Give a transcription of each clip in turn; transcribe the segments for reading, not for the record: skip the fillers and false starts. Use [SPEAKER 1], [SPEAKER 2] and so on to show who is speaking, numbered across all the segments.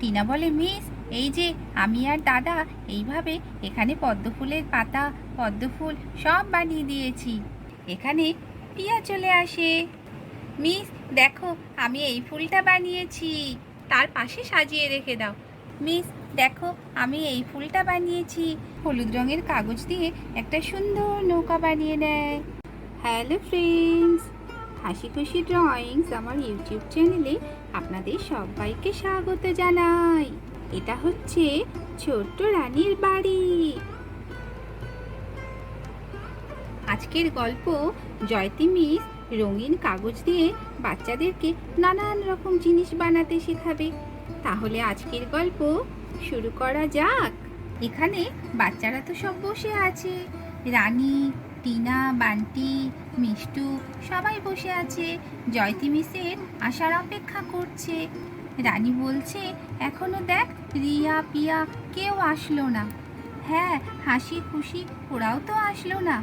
[SPEAKER 1] টিনা বলে, মিস, এই যে আমি আর দাদা এইভাবে এখানে পদ্মফুলের পাতা, পদ্মফুল সব বানিয়ে দিয়েছি। এখানে পিয়া চলে আসে। মিস, দেখো আমি এই ফুলটা বানিয়েছি, তার পাশে সাজিয়ে রেখে দাও। মিস, দেখো আমি এই ফুলটা বানিয়েছি। হলুদ রঙের কাগজ দিয়ে একটা সুন্দর নৌকা বানিয়ে নেয়। হ্যালো ফ্রেন্ডস, হাসি খুশি ড্রয়িংস আমার ইউটিউব চ্যানেলে আপনাদের সবাইকে স্বাগত জানাই। এটা হচ্ছে ছোট্ট রানীর বাড়ি। আজকের গল্প, জয়তী মিস রঙিন কাগজ দিয়ে বাচ্চাদেরকে নানান রকম জিনিস বানাতে শেখাবে। তাহলে আজকের গল্প শুরু করা যাক। এখানে বাচ্চারা তো সব বসে আছে। রানী, টিনা, বান্টি, মিষ্টু সবাই বসে আছে, জয়তী মিসের আসার অপেক্ষা করছে। রানী বলছে, এখনো দেখ রিয়া, পিয়া কেউ আসলো না। হ্যাঁ, হাসি খুশি ওরাও তো আসলো না।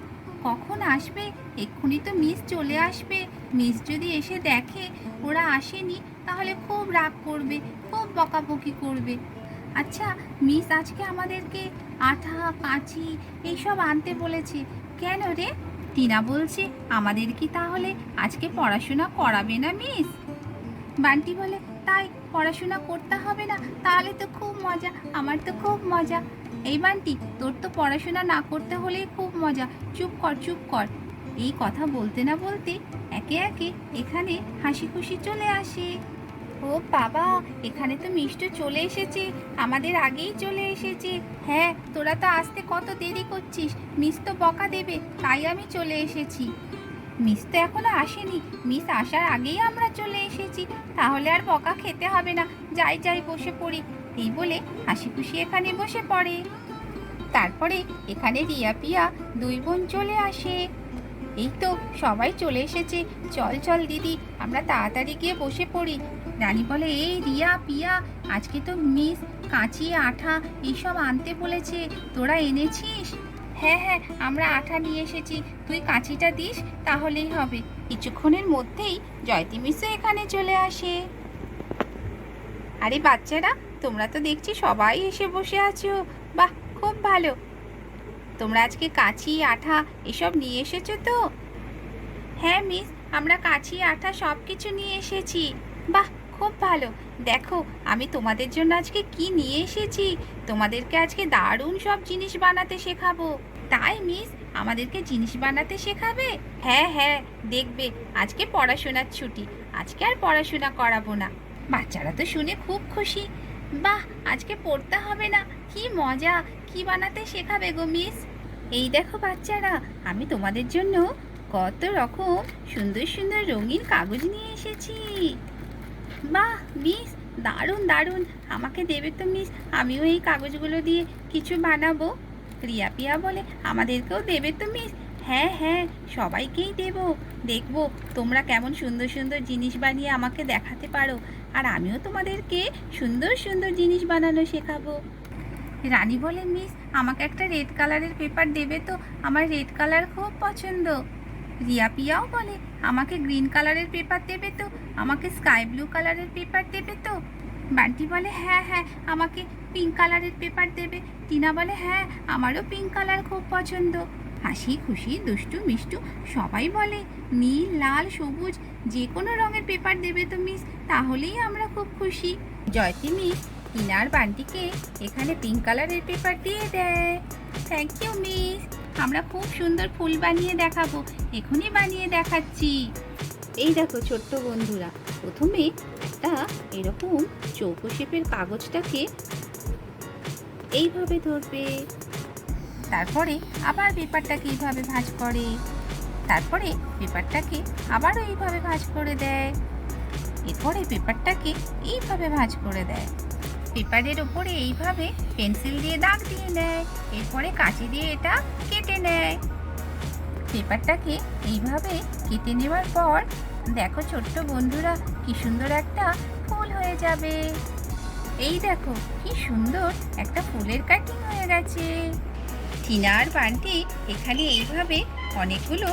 [SPEAKER 1] কখন আসবে? এক্ষুনি তো মিস চলে আসবে। মিস যদি এসে দেখে ওরা আসেনি তাহলে খুব রাগ করবে, খুব বকাবকি করবে। আচ্ছা, মিস আজকে আমাদেরকে আঠা, কাঁচি এইসব আনতে বলেছে কেন রে? টিনা বলছে, আমাদের কি তাহলে আজকে পড়াশোনা করাবে না মিস? বান্টি বলে, তাই পড়াশোনা করতে হবে না? তাহলে তো খুব মজা, আমার তো খুব মজা। এই বান্টি, তোর তো পড়াশোনা না করতে হলেই খুব মজা। চুপ কর, চুপ কর। এই কথা বলতে না বলতে একে একে এখানে হাসি খুশি চলে আসে। ও বাবা, এখানে তো মিষ্টু চলে এসেছে, আমাদের আগেই চলে এসেছে। হ্যাঁ, তোরা তো আসতে কত দেরি করছিস, মিস তো বকা দেবে, তাই আমি চলে এসেছি। মিস তো এখনো আসেনি, মিস আসার আগেই আমরা চলে এসেছি, তাহলে আর বকা খেতে হবে না। যাই যাই বসে পড়ি। এই বলে হাসি খুশি এখানে বসে পড়ে। তারপরে এখানে রিয়া, পিয়া দুই বোন চলে আসে। এই তো সবাই চলে এসেছে, চল চল দিদি, আমরা তাড়াতাড়ি গিয়ে বসে পড়ি। রানী বলে, এই রিয়া, পিয়া, আজকে তো মিস কাঁচি, আঠা এইসব আনতে বলেছে, তোরা এনেছিস? হ্যাঁ হ্যাঁ, আমরা আঠা নিয়ে এসেছি, তুই কাঁচিটা দিস তাহলেই হবে। কিছুক্ষণের মধ্যেই জয়তী মিসও এখানে চলে আসে। আরে বাচ্চারা, তোমরা তো দেখছি সবাই এসে বসে আছো। বাহ, খুব ভালো। তোমরা আজকে কাঁচি, আঠা এসব নিয়ে এসেছো তো? হ্যাঁ মিস, আমরা কাঁচি, আঠা সব কিছু নিয়ে এসেছি। বাহ, খুব ভালো। দেখো আমি তোমাদের জন্য আজকে কি নিয়ে এসেছি। তোমাদেরকে আজকে দারুণ সব জিনিস বানাতে শেখাবো। তাই মিস, আমাদেরকে জিনিস বানাতে শেখাবে? হ্যাঁ হ্যাঁ, দেখবে আজকে পড়াশোনার ছুটি, আজকে আর পড়াশোনা করাবো না। বাচ্চারা তো শুনে খুব খুশি। বাহ, আজকে পড়তে হবে না, কি মজা। কি বানাতে শেখাবে গো মিস? এই দেখো বাচ্চারা, আমি তোমাদের জন্য কত রকম সুন্দর সুন্দর রঙিন কাগজ নিয়ে এসেছি। বাহ মিস, দারুণ দারুণ। আমাকে দেবে তো মিস? আমিও এই কাগজগুলো দিয়ে কিছু বানাবো। রিয়া, পিয়া বলে, আমাদেরকেও দেবে তো মিস? হ্যাঁ হ্যাঁ, সবাইকেই দেবো। দেখবো তোমরা কেমন সুন্দর সুন্দর জিনিস বানিয়ে আমাকে দেখাতে পারো, আর আমিও তোমাদেরকে সুন্দর সুন্দর জিনিস বানানো শেখাবো। রানী বলে, মিস আমাকে একটা রেড কালারের পেপার দেবে তো? আমার রেড কালার খুব পছন্দ। রিয়া, পিয়াও বলে, আমাকে গ্রিন কালারের পেপার দেবে তো? আমাকে স্কাই ব্লু কালারের পেপার দেবে তো? বান্টি বলে, হ্যাঁ হ্যাঁ, আমাকে পিঙ্ক কালারের পেপার দেবে। টিনা বলে, হ্যাঁ আমারও পিঙ্ক কালার খুব পছন্দ। হাসি খুশি দুষ্টু মিষ্টু সবাই বলে, নীল, লাল, সবুজ যে কোনো রঙের পেপার দেবে তো মিস, তাহলেই আমরা খুব খুশি। জয়তী মিস টিনার বান্টিকে এখানে পিঙ্ক কালারের পেপার দিয়ে দেয়। থ্যাংক ইউ মিস, আমরা খুব সুন্দর ফুল বানিয়ে দেখাবো, এখনই বানিয়ে দেখাচ্ছি। এই দেখো ছোট্ট বন্ধুরা, প্রথমে একটা এরকম চৌকো শেপের কাগজটাকে এইভাবে ধরবে, তারপরে আবার পেপারটাকে এইভাবে ভাঁজ করে, তারপরে পেপারটাকে আবারও এইভাবে ভাঁজ করে দেয়, এরপরে পেপারটাকে এইভাবে ভাঁজ করে দেয়, পেপারের ওপরে এইভাবে পেন্সিল দিয়ে দাগ দিয়ে নেয়, এরপরে কাঁচি দিয়ে এটা কেটে নেয়। পেপারটাকে এইভাবে কেটে নেওয়ার পর দেখো ছোট্ট বন্ধুরা, কি সুন্দর একটা ফুল হয়ে যাবে। এই দেখো কি সুন্দর একটা ফুলের কাটিং হয়ে গেছে। টিনা আর বান্টি এখানে এইভাবে অনেকগুলো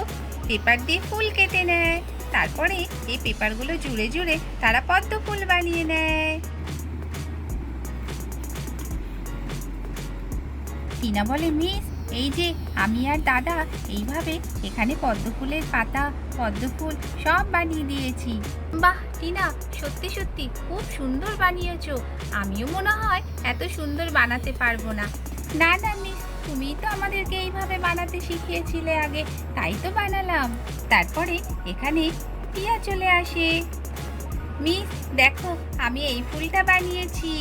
[SPEAKER 1] পেপার দিয়ে ফুল কেটে নেয়, তারপরে এই পেপারগুলো জুড়ে জুড়ে তারা পদ্ম ফুল বানিয়ে নেয়। টিনা বলে, মিস এই যে আমি আর দাদা এইভাবে এখানে পদ্ম ফুলের পাতা, পদ্ম ফুল সব বানিয়ে দিয়েছি। বাহ টিনা, সত্যি সত্যি খুব সুন্দর বানিয়েছো। আমিও মনে হয় এত সুন্দর বানাতে পারবো না। না না মিস, তুমিই তো আমাদেরকে এইভাবে বানাতে শিখিয়েছিলে আগে, তাই তো বানালাম। তারপরে এখানে টিয়া চলে আসে। মিস দেখো, আমি এই ফুলটা বানিয়েছি।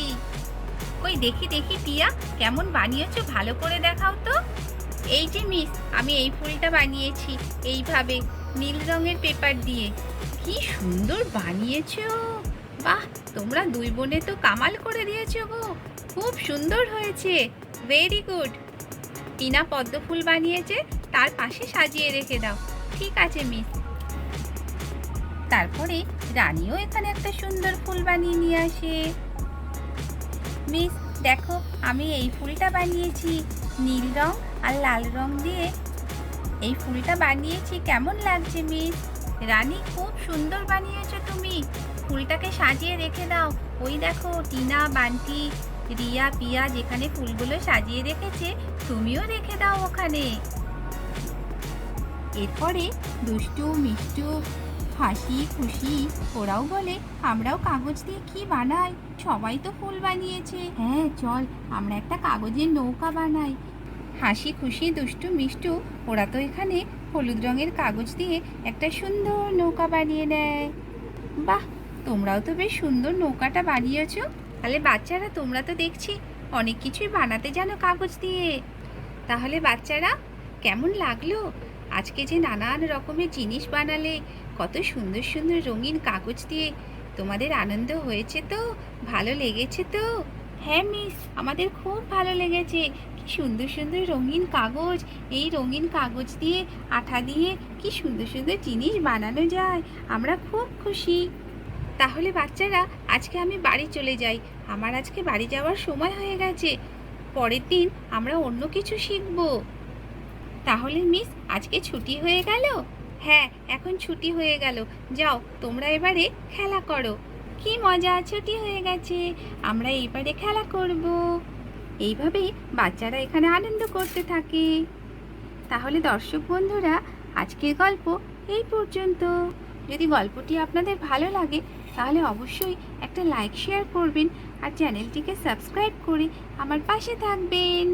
[SPEAKER 1] কই দেখি দেখি টিয়া, কেমন বানিয়েছো ভালো করে দেখাও তো। এই যে মিস, আমি এই ফুলটা বানিয়েছি এইভাবে নীল রঙের পেপার দিয়ে। কি সুন্দর বানিয়েছো! বাহ, তোমরা দুই বোনে তো কামাল করে দিয়েছো গো, খুব সুন্দর হয়েছে, ভেরি গুড। টিনা পদ্ম ফুল বানিয়েছে, তার পাশে সাজিয়ে রেখে দাও। ঠিক আছে মিস। তারপরে রানীও এখানে একটা সুন্দর ফুল বানিয়ে নিয়ে আসে। মিস দেখো, আমি এই ফুলটা বানিয়েছি নীল রং আর লাল রং দিয়ে। এই ফুলটা বানিয়েছি, কেমন লাগছে মিস? রানী খুব সুন্দর বানিয়েছো তুমি। ফুলটাকে সাজিয়ে রেখে দাও। ওই দেখো টিনা, বান্টি, রিয়া, পিয়া যেখানে ফুলগুলো সাজিয়ে রেখেছে, তুমিও রেখে দাও ওখানে। এরপরে দুষ্টু, মিষ্টু, হাসি খুশি ওরাও বলে, আমরাও কাগজ দিয়ে কি বানাই, সবাই তো ফুল বানিয়েছে। হ্যাঁ চল, আমরা একটা কাগজের নৌকা বানাই। হাসি খুশি দুষ্টু মিষ্টু ওরা তো এখানে হলুদ রঙের কাগজ দিয়ে একটা সুন্দর নৌকা বানিয়ে নেয়। বাহ, তোমরাও তো বেশ সুন্দর নৌকাটা বানিয়েছো। তাহলে বাচ্চারা, তোমরা তো দেখছি অনেক কিছুই বানাতে জানো কাগজ দিয়ে। তাহলে বাচ্চারা, কেমন লাগলো আজকে যে নানান রকমের জিনিস বানালে, কত সুন্দর সুন্দর রঙিন কাগজ দিয়ে? তোমাদের আনন্দ হয়েছে তো, ভালো লেগেছে তো? হ্যাঁ মিস, আমাদের খুব ভালো লেগেছে। কি সুন্দর সুন্দর রঙিন কাগজ, এই রঙিন কাগজ দিয়ে, আঠা দিয়ে কি সুন্দর সুন্দর জিনিস বানানো যায়। আমরা খুব খুশি। তাহলে বাচ্চারা, আজকে আমি বাড়ি চলে যাই। আমার আজকে বাড়ি যাওয়ার সময় হয়ে গেছে। পরের দিন আমরা অন্য কিছু শিখব। তাহলে মিস, আজকে ছুটি হয়ে গেল? হ্যাঁ, এখন ছুটি হয়ে গেল। যাও, তোমরা এবারে খেলা করো। কি মজা, ছুটি হয়ে গেছে, আমরা এবারে খেলা করব। এইভাবেই বাচ্চারা এখানে আনন্দ করতে থাকে। তাহলে দর্শক বন্ধুরা, আজকের গল্প এই পর্যন্ত। যদি গল্পটি আপনাদের ভালো লাগে তাহলে অবশ্যই একটা লাইক শেয়ার করবেন আর চ্যানেলটিকে সাবস্ক্রাইব করে আমার পাশে থাকবেন।